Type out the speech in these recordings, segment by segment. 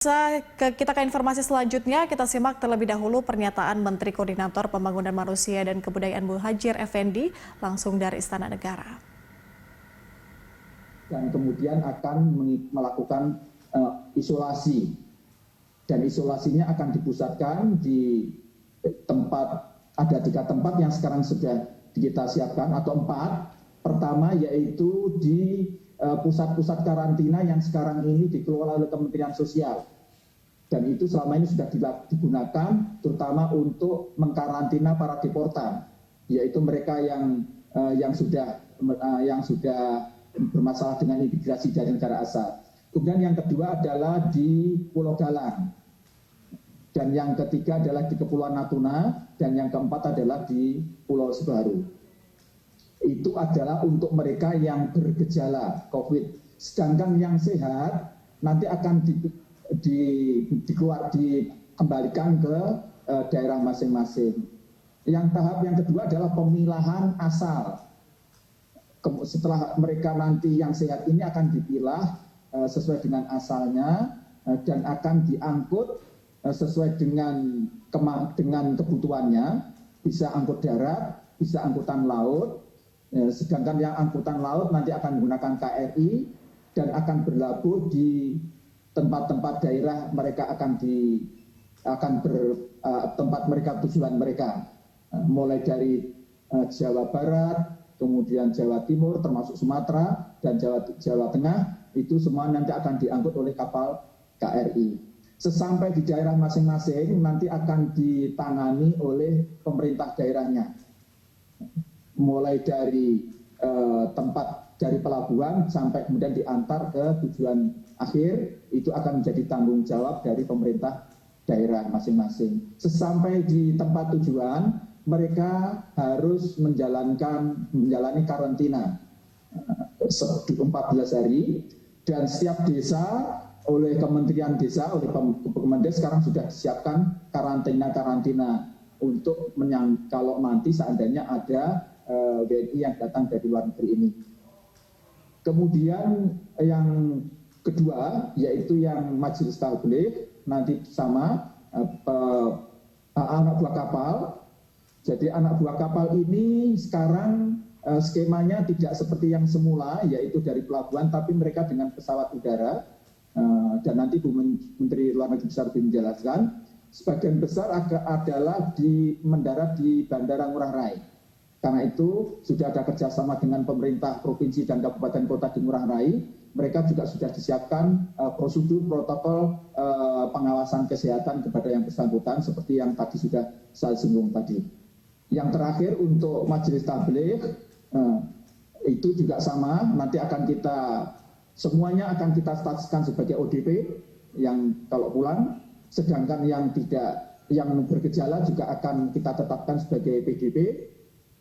Kita ke informasi selanjutnya, kita simak terlebih dahulu pernyataan Menteri Koordinator Pembangunan Manusia dan Kebudayaan Muhadjir Effendi langsung dari Istana Negara. Dan kemudian akan melakukan isolasi, dan isolasinya akan dipusatkan di ada 3 tempat yang sekarang sudah kita siapkan, atau 4. Pertama yaitu di pusat-pusat karantina yang sekarang ini dikelola oleh Kementerian Sosial, dan itu selama ini sudah digunakan terutama untuk mengkarantina para deportan, yaitu mereka yang sudah bermasalah dengan imigrasi dari negara asal. Kemudian yang kedua adalah di Pulau Galang, dan yang ketiga adalah di Kepulauan Natuna, dan yang keempat adalah di Pulau Sebaru. Itu adalah untuk mereka yang bergejala COVID. Sedangkan yang sehat nanti akan dikembalikan ke daerah masing-masing. Yang tahap yang kedua adalah pemilahan asal. Setelah mereka nanti yang sehat ini akan dipilah sesuai dengan asalnya dan akan diangkut sesuai dengan kebutuhannya. Bisa angkut darat, bisa angkutan laut. Sedangkan yang angkutan laut nanti akan menggunakan KRI dan akan berlabuh di tempat-tempat daerah mereka tempat mereka tujuan mereka, mulai dari Jawa Barat, kemudian Jawa Timur, termasuk Sumatera dan Jawa Tengah, itu semua nanti akan diangkut oleh kapal KRI. Sesampai di daerah masing-masing nanti akan ditangani oleh pemerintah daerahnya. Mulai dari tempat dari pelabuhan sampai kemudian diantar ke tujuan akhir, itu akan menjadi tanggung jawab dari pemerintah daerah masing-masing. Sesampai di tempat tujuan, mereka harus menjalani karantina 14 hari, dan setiap desa oleh Kementerian Desa, oleh Kemendes sekarang sudah disiapkan karantina untuk kalau nanti seandainya ada WNI yang datang dari luar negeri ini. Kemudian yang kedua yaitu yang majelis tabligh nanti sama anak buah kapal. Jadi anak buah kapal ini sekarang skemanya tidak seperti yang semula, yaitu dari pelabuhan, tapi mereka dengan pesawat udara, dan nanti Bu Menteri Luar Negeri bisa lebih menjelaskan. Sebagian besar adalah mendarat di Bandara Ngurah Rai. Karena itu sudah ada kerjasama dengan pemerintah provinsi dan kabupaten kota di Ngurah Rai. Mereka juga sudah disiapkan prosedur protokol pengawasan kesehatan kepada yang bersangkutan seperti yang tadi sudah saya singgung tadi. Yang terakhir untuk majelis tabligh itu juga sama, nanti semuanya akan kita statuskan sebagai ODP yang kalau pulang, sedangkan yang bergejala juga akan kita tetapkan sebagai PDP.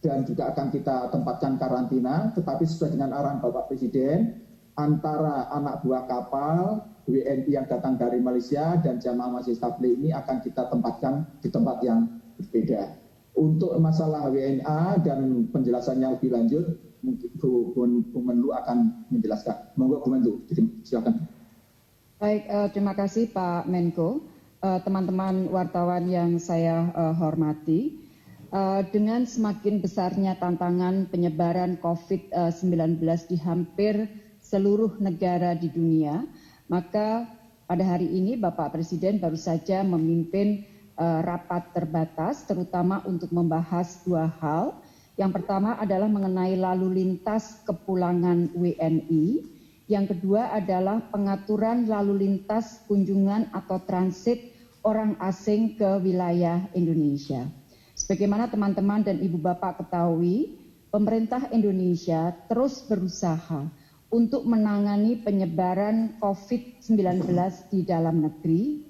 Dan juga akan kita tempatkan karantina, tetapi sesuai dengan arahan Bapak Presiden, antara anak buah kapal, WNI yang datang dari Malaysia, dan jamaah majelis tabligh ini akan kita tempatkan di tempat yang berbeda. Untuk masalah WNA dan penjelasannya lebih lanjut, mungkin Bu Menlu akan menjelaskan. Monggo Bu Menlu, silakan. Baik, terima kasih Pak Menko. Teman-teman wartawan yang saya hormati, dengan semakin besarnya tantangan penyebaran COVID-19 di hampir seluruh negara di dunia, maka pada hari ini Bapak Presiden baru saja memimpin rapat terbatas, terutama untuk membahas 2 hal. Yang pertama adalah mengenai lalu lintas kepulangan WNI. Yang kedua adalah pengaturan lalu lintas kunjungan atau transit orang asing ke wilayah Indonesia. Sebagaimana teman-teman dan Ibu Bapak ketahui, pemerintah Indonesia terus berusaha untuk menangani penyebaran COVID-19 di dalam negeri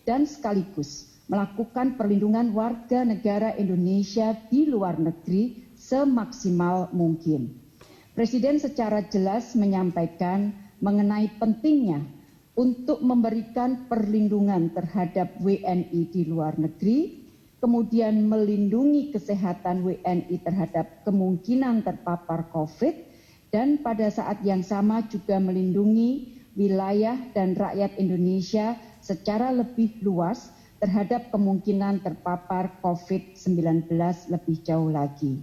dan sekaligus melakukan perlindungan warga negara Indonesia di luar negeri semaksimal mungkin. Presiden secara jelas menyampaikan mengenai pentingnya untuk memberikan perlindungan terhadap WNI di luar negeri, kemudian melindungi kesehatan WNI terhadap kemungkinan terpapar COVID, dan pada saat yang sama juga melindungi wilayah, dan rakyat Indonesia secara lebih luas terhadap kemungkinan terpapar COVID-19 lebih jauh lagi.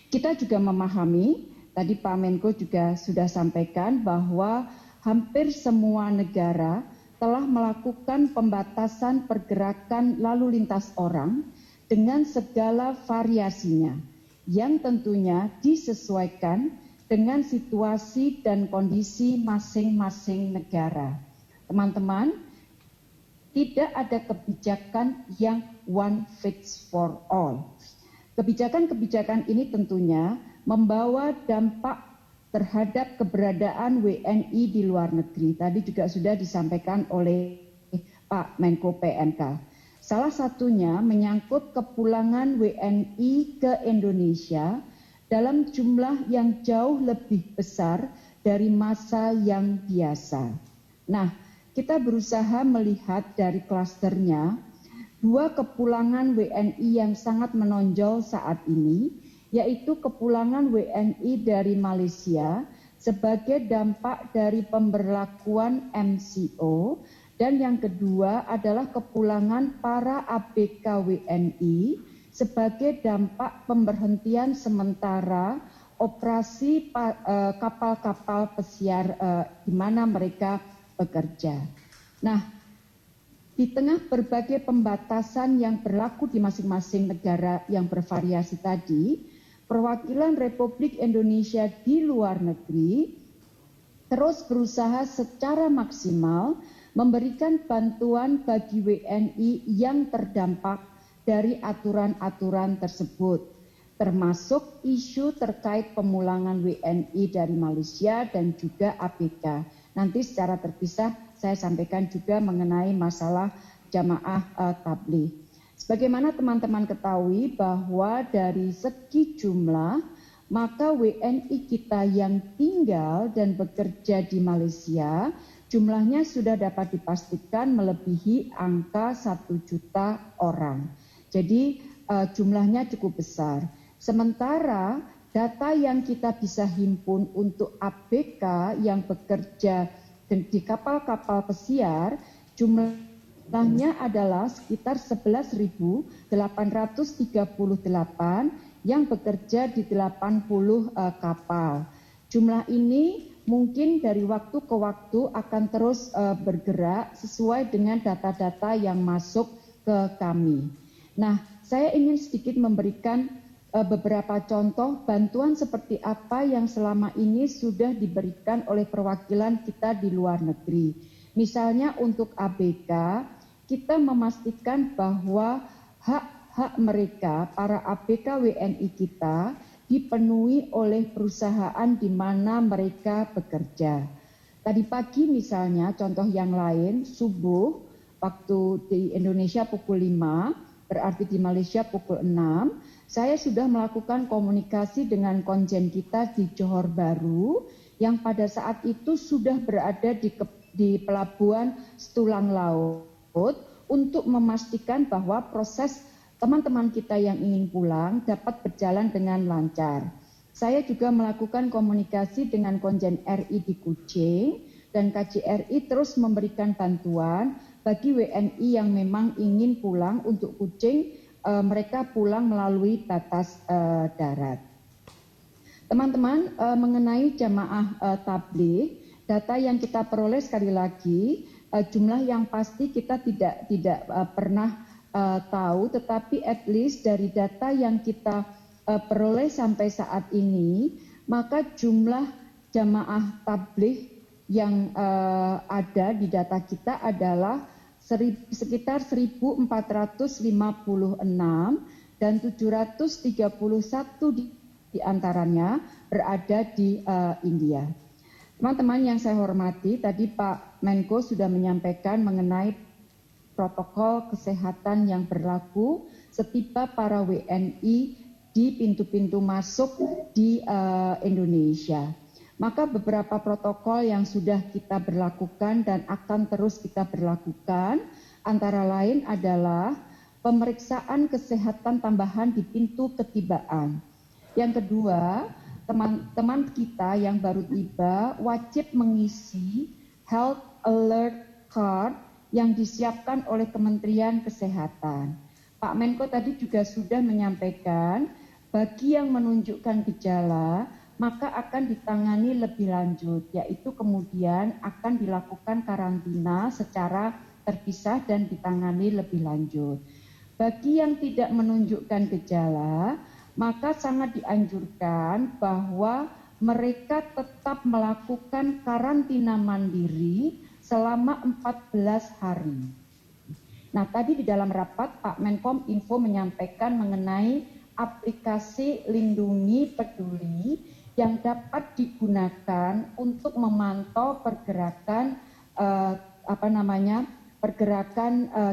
Kita juga memahami, tadi Pak Menko juga sudah sampaikan bahwa hampir semua negara telah melakukan pembatasan pergerakan lalu lintas orang dengan segala variasinya, yang tentunya disesuaikan dengan situasi dan kondisi masing-masing negara. Teman-teman, tidak ada kebijakan yang one fits for all. Kebijakan-kebijakan ini tentunya membawa dampak terhadap keberadaan WNI di luar negeri. Tadi juga sudah disampaikan oleh Pak Menko PNK. Salah satunya menyangkut kepulangan WNI ke Indonesia dalam jumlah yang jauh lebih besar dari masa yang biasa. Nah, kita berusaha melihat dari klasternya dua kepulangan WNI yang sangat menonjol saat ini, yaitu kepulangan WNI dari Malaysia sebagai dampak dari pemberlakuan MCO, dan yang kedua adalah kepulangan para ABK WNI sebagai dampak pemberhentian sementara operasi kapal-kapal pesiar di mana mereka bekerja. Nah, di tengah berbagai pembatasan yang berlaku di masing-masing negara yang bervariasi tadi, perwakilan Republik Indonesia di luar negeri terus berusaha secara maksimal memberikan bantuan bagi WNI yang terdampak dari aturan-aturan tersebut, termasuk isu terkait pemulangan WNI dari Malaysia dan juga ABK. Nanti secara terpisah saya sampaikan juga mengenai masalah jamaah tabligh. Sebagaimana teman-teman ketahui bahwa dari segi jumlah, maka WNI kita yang tinggal dan bekerja di Malaysia, jumlahnya sudah dapat dipastikan melebihi angka 1 juta orang. Jadi jumlahnya cukup besar. Sementara data yang kita bisa himpun untuk ABK yang bekerja di kapal-kapal pesiar, jumlahnya adalah sekitar 11.838 yang bekerja di 80 kapal. Jumlah ini mungkin dari waktu ke waktu akan terus bergerak sesuai dengan data-data yang masuk ke kami. Nah, saya ingin sedikit memberikan beberapa contoh bantuan seperti apa yang selama ini sudah diberikan oleh perwakilan kita di luar negeri. Misalnya untuk ABK, kita memastikan bahwa hak-hak mereka, para ABK WNI kita, dipenuhi oleh perusahaan di mana mereka bekerja. Tadi pagi misalnya, contoh yang lain, subuh, waktu di Indonesia pukul 5, berarti di Malaysia pukul 6, saya sudah melakukan komunikasi dengan konjen kita di Johor Bahru yang pada saat itu sudah berada di pelabuhan Setulang Laut untuk memastikan bahwa proses teman-teman kita yang ingin pulang dapat berjalan dengan lancar. Saya juga melakukan komunikasi dengan konjen RI di Kuching dan KJRI terus memberikan bantuan bagi WNI yang memang ingin pulang untuk Kuching. Mereka pulang melalui batas darat. Teman-teman, mengenai jamaah tabligh, data yang kita peroleh sekali lagi, jumlah yang pasti kita tidak pernah tahu, tetapi at least dari data yang kita peroleh sampai saat ini, maka jumlah jamaah tabligh yang ada di data kita adalah sekitar 1.456 dan 731 di antaranya berada di India. Teman-teman yang saya hormati, tadi Pak Menko sudah menyampaikan mengenai protokol kesehatan yang berlaku setiba para WNI di pintu-pintu masuk di Indonesia. Maka beberapa protokol yang sudah kita berlakukan dan akan terus kita berlakukan antara lain adalah pemeriksaan kesehatan tambahan di pintu ketibaan. Yang kedua, teman-teman kita yang baru tiba wajib mengisi Health Alert Card yang disiapkan oleh Kementerian Kesehatan. Pak Menko tadi juga sudah menyampaikan, bagi yang menunjukkan gejala, maka akan ditangani lebih lanjut, yaitu kemudian akan dilakukan karantina secara terpisah dan ditangani lebih lanjut. Bagi yang tidak menunjukkan gejala, maka sangat dianjurkan bahwa mereka tetap melakukan karantina mandiri selama 14 hari. Nah, tadi di dalam rapat Pak Menkom Info menyampaikan mengenai aplikasi Lindungi Peduli yang dapat digunakan untuk memantau pergerakan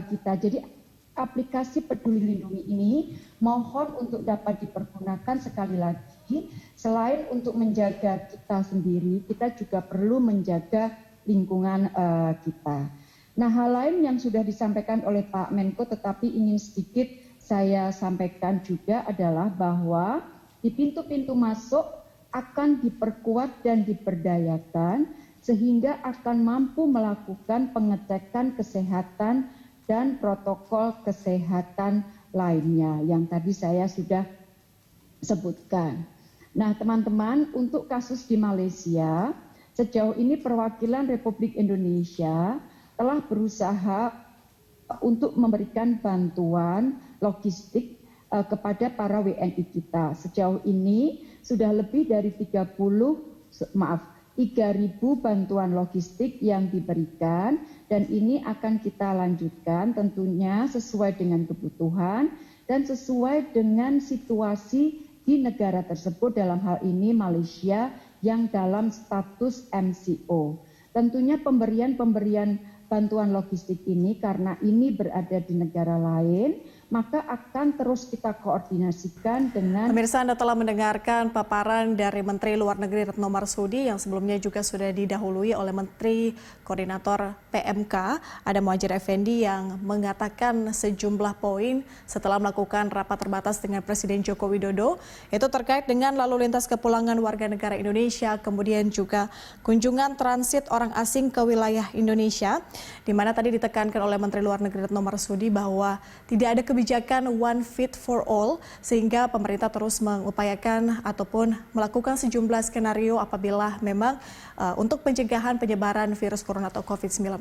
kita. Jadi aplikasi Peduli Lindungi ini mohon untuk dapat dipergunakan sekali lagi. Selain untuk menjaga kita sendiri, kita juga perlu menjaga lingkungan kita. Nah, hal lain yang sudah disampaikan oleh Pak Menko tetapi ingin sedikit saya sampaikan juga adalah bahwa di pintu-pintu masuk akan diperkuat dan diberdayakan sehingga akan mampu melakukan pengecekan kesehatan dan protokol kesehatan lainnya yang tadi saya sudah sebutkan. Nah, teman-teman, untuk kasus di Malaysia, sejauh ini perwakilan Republik Indonesia telah berusaha untuk memberikan bantuan logistik kepada para WNI kita. Sejauh ini sudah lebih dari 3.000 bantuan logistik yang diberikan dan ini akan kita lanjutkan tentunya sesuai dengan kebutuhan dan sesuai dengan situasi di negara tersebut, dalam hal ini Malaysia yang dalam status MCO. Tentunya pemberian bantuan logistik ini karena ini berada di negara lain, maka akan terus kita koordinasikan dengan... Pemirsa, Anda telah mendengarkan paparan dari Menteri Luar Negeri Retno Marsudi yang sebelumnya juga sudah didahului oleh Menteri Koordinator PMK Adam Muhadjir Effendi yang mengatakan sejumlah poin setelah melakukan rapat terbatas dengan Presiden Joko Widodo, itu terkait dengan lalu lintas kepulangan warga negara Indonesia, kemudian juga kunjungan transit orang asing ke wilayah Indonesia, di mana tadi ditekankan oleh Menteri Luar Negeri Retno Marsudi bahwa tidak ada kebijakan one fit for all sehingga pemerintah terus mengupayakan ataupun melakukan sejumlah skenario apabila memang untuk pencegahan penyebaran virus corona atau COVID-19.